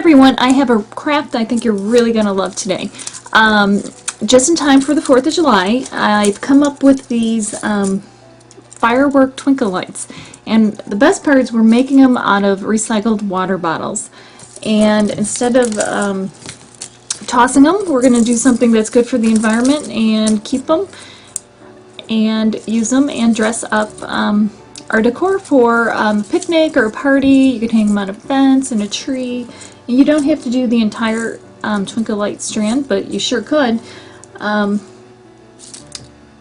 everyone, I have a craft I think you're really going to love today. Just in time for the 4th of July, I've come up with these Firework Twinkle Lights. And the best part is we're making them out of recycled water bottles. And instead of tossing them, we're going to do something that's good for the environment and keep them and use them and dress up our decor for a picnic or a party. You could hang them on a fence and a tree. And you don't have to do the entire twinkle light strand, but you sure could.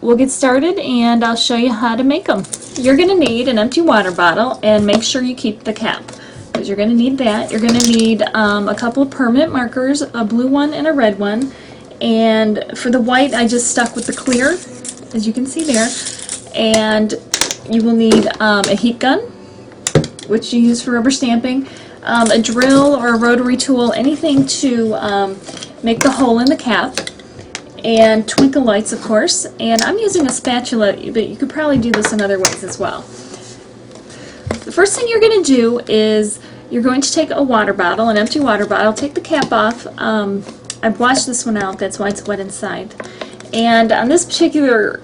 We'll get started and I'll show you how to make them. You're going to need an empty water bottle and make sure you keep the cap, because you're going to need that. You're going to need a couple of permanent markers, a blue one and a red one. And for the white, I just stuck with the clear, as you can see there. And you will need a heat gun, which you use for rubber stamping, a drill or a rotary tool, anything to make the hole in the cap, and twinkle lights, of course. And I'm using a spatula, but you could probably do this in other ways as well. The first thing you're going to do is you're going to take a water bottle, an empty water bottle, take the cap off. I've washed this one out, that's why it's wet inside. And on this particular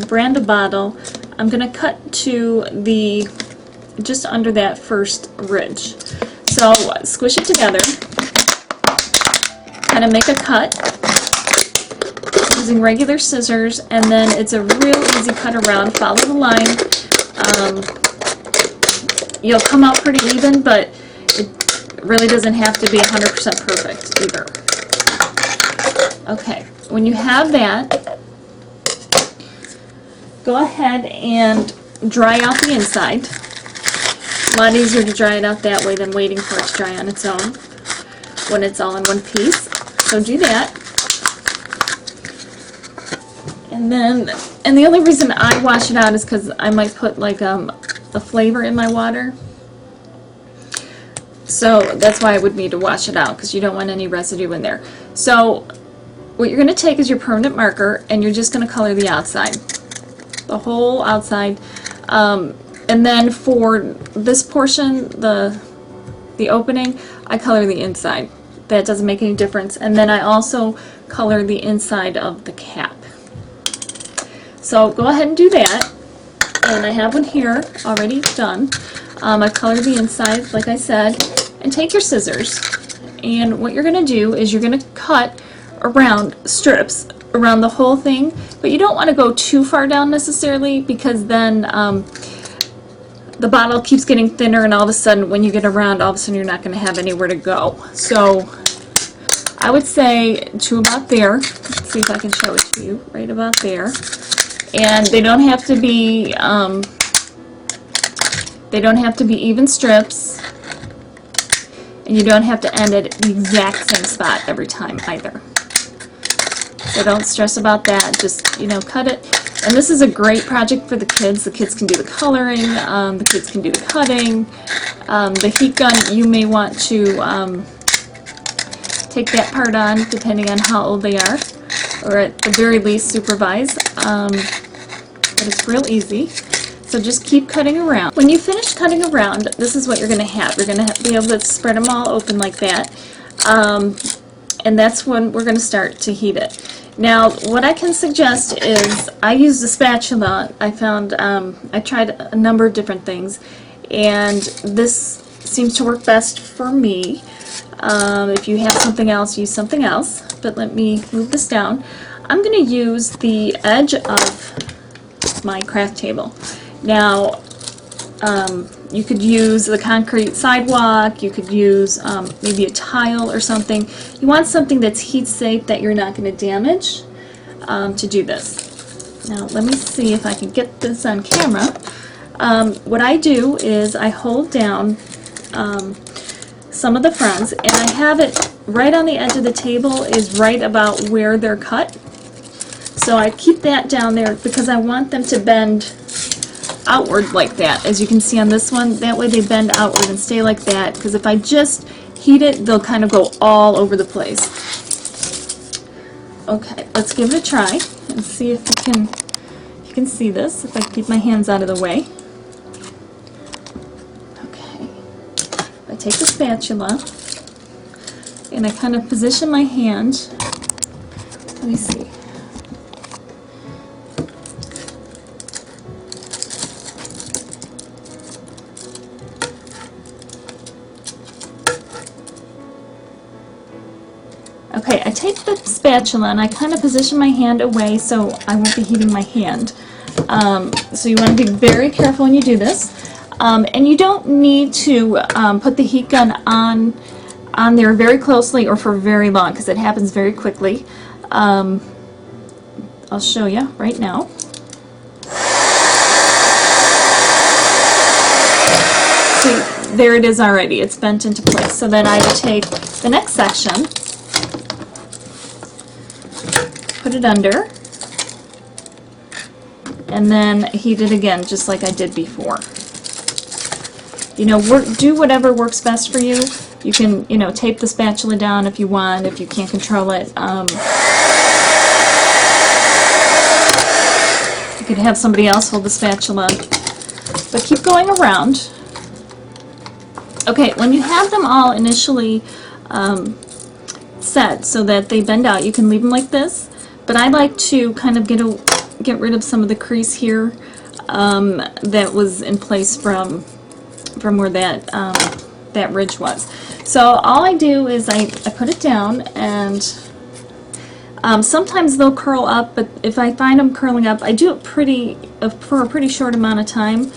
brand of bottle, I'm going to cut to the just under that first ridge. So squish it together, kind of make a cut using regular scissors, and then it's a real easy cut around. Follow the line. You'll come out pretty even, but it really doesn't have to be 100% perfect either. Okay, when you have that, go ahead and dry out the inside. A lot easier to dry it out that way than waiting for it to dry on its own when it's all in one piece. So do that. And the only reason I wash it out is because I might put like a flavor in my water. So that's why I would need to wash it out, because you don't want any residue in there. So what you're going to take is your permanent marker, and you're just going to color the outside, the whole outside. And then for this portion, the opening, I color the inside. That doesn't make any difference. And then I also color the inside of the cap. So go ahead and do that. And I have one here already done. I've colored the inside, like I said. And take your scissors. And what you're going to do is you're going to cut around strips around the whole thing. But you don't want to go too far down necessarily, because then the bottle keeps getting thinner, and all of a sudden when you get around, all of a sudden you're not going to have anywhere to go. So I would say to about there. Let's see if I can show it to you. Right about there. And they don't have to be even strips, and you don't have to end at the exact same spot every time either. So don't stress about that. Just, you know, cut it. And this is a great project for the kids. The kids can do the coloring, the kids can do the cutting. The heat gun, you may want to take that part on depending on how old they are, or at the very least supervise. But it's real easy. So just keep cutting around. When you finish cutting around, this is what you're going to have. You're going to be able to spread them all open like that. And that's when we're going to start to heat it. Now, what I can suggest is I used a spatula. I found, I tried a number of different things, and this seems to work best for me. If you have something else, use something else. But let me move this down. I'm going to use the edge of my craft table. Now, you could use the concrete sidewalk, you could use maybe a tile or something. You want something that's heat safe, that you're not going to damage, to do this. Now let me see if I can get this on camera. What I do is I hold down some of the fronds, and I have it right on the edge of the table, is right about where they're cut. So I keep that down there because I want them to bend outward like that, as you can see on this one. That way they bend outward and stay like that, because if I just heat it, they'll kind of go all over the place. Okay, let's give it a try and see if you can see this, if I keep my hands out of the way. Okay, I take the spatula, And I kind of position my hand. Let me see. Okay, I take the spatula and I kind of position my hand away so I won't be heating my hand. So you want to be very careful when you do this. And you don't need to put the heat gun on there very closely or for very long because it happens very quickly. I'll show you right now. See, there it is already. It's bent into place. So then I would take the next section, put it under, and then heat it again just like I did before. You know, do whatever works best for you. You can, you know, tape the spatula down if you want, if you can't control it. You could have somebody else hold the spatula. But keep going around. Okay, when you have them all initially set so that they bend out, you can leave them like this. But I like to kind of get rid of some of the crease here that was in place from where that ridge was. So all I do is I put it down, and sometimes they'll curl up, but if I find them curling up, I do it for a pretty short amount of time,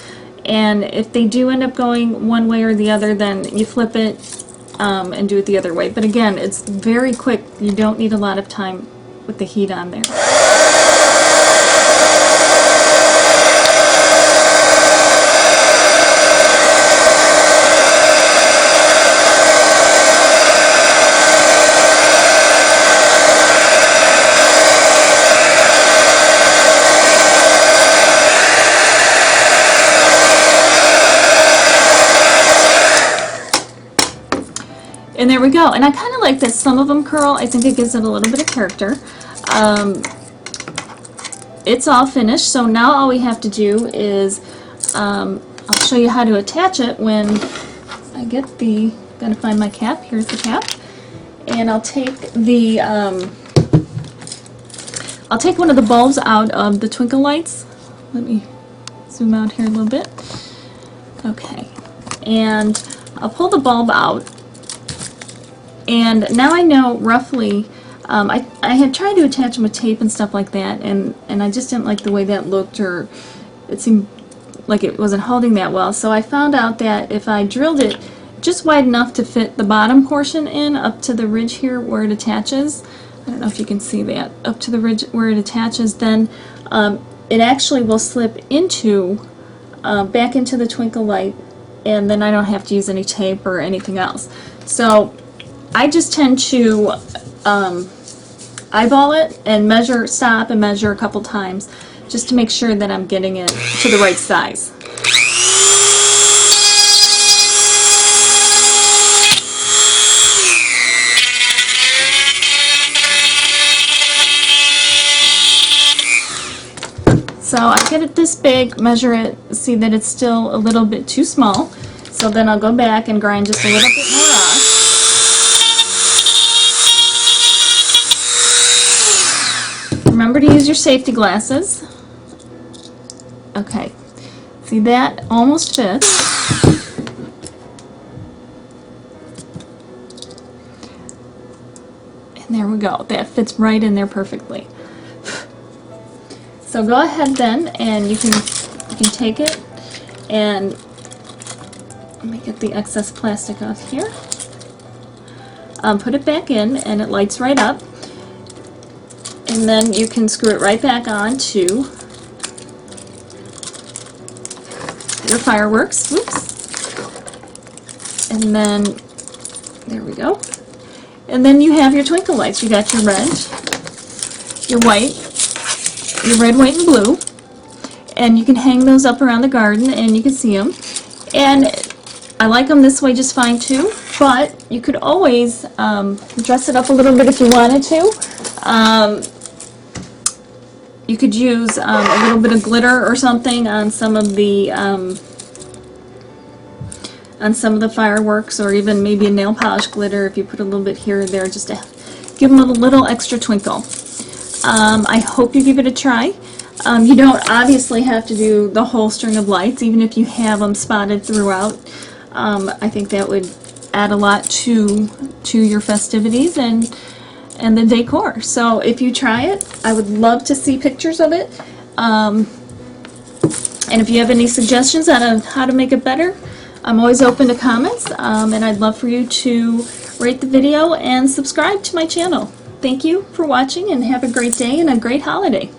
and if they do end up going one way or the other, then you flip it and do it the other way. But again, it's very quick. You don't need a lot of time with the heat on there. And there we go. And I kind of like that some of them curl. I think it gives it a little bit of character. It's all finished, so now all we have to do is I'll show you how to attach it when I get gotta find my cap. Here's the cap. And I'll take I'll take one of the bulbs out of the twinkle lights. Let me zoom out here a little bit. Okay. And I'll pull the bulb out. And now I know roughly, I had tried to attach them with tape and stuff like that, and I just didn't like the way that looked, or it seemed like it wasn't holding that well. So I found out that if I drilled it just wide enough to fit the bottom portion in up to the ridge here where it attaches, I don't know if you can see that, up to the ridge where it attaches, then it actually will slip into, back into the twinkle light, and then I don't have to use any tape or anything else. So I just tend to eyeball it and stop and measure a couple times just to make sure that I'm getting it to the right size. So I get it this big, measure it, see that it's still a little bit too small, so then I'll go back and grind just a little bit more off. Remember to use your safety glasses. Okay, see that almost fits. And there we go, that fits right in there perfectly. So go ahead then, and you can take it and let me get the excess plastic off here. Put it back in, and it lights right up. And then you can screw it right back on to your fireworks. Whoops. And then, there we go. And then you have your twinkle lights. You got your red, your white, your red, white, and blue. And you can hang those up around the garden and you can see them. And I like them this way just fine too, but you could always dress it up a little bit if you wanted to. You could use a little bit of glitter or something on some of the on some of the fireworks, or even maybe a nail polish glitter if you put a little bit here or there, just to give them a little extra twinkle. I hope you give it a try. You don't obviously have to do the whole string of lights, even if you have them spotted throughout. I think that would add a lot to your festivities and the decor. So if you try it, I would love to see pictures of it. And if you have any suggestions on how to make it better, I'm always open to comments, and I'd love for you to rate the video and subscribe to my channel. Thank you for watching, and have a great day and a great holiday.